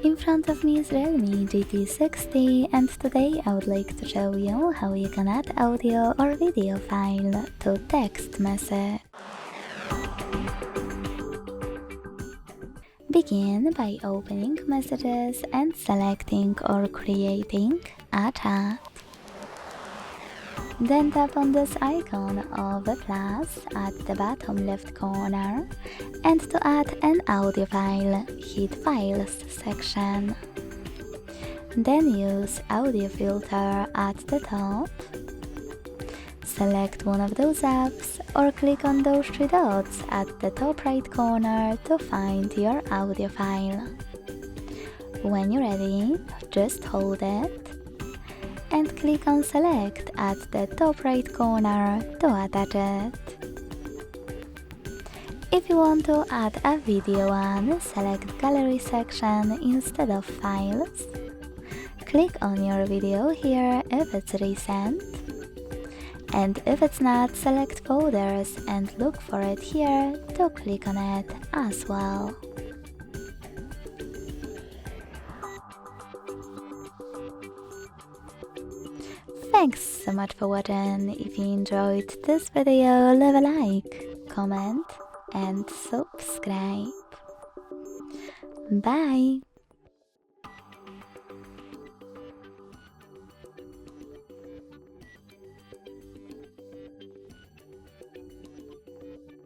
In front of me is Realme GT60 and today I would like to show you how you can add audio or video file to text message. Begin by opening messages and selecting or creating a chat. Then tap on this icon of a plus at the bottom left corner, and to add an audio file, hit Files section. Then use Audio Filter at the top. Select one of those apps or click on those three dots at the top right corner to find your audio file. When you're ready, just hold it and click on Select at the top right corner to attach it. If you want to add a video one, select Gallery section instead of Files. Click on your video here if it's recent. And if it's not, select Folders and look for it here to click on it as well. Thanks so much for watching. If you enjoyed this video, leave a like, comment and subscribe. Bye!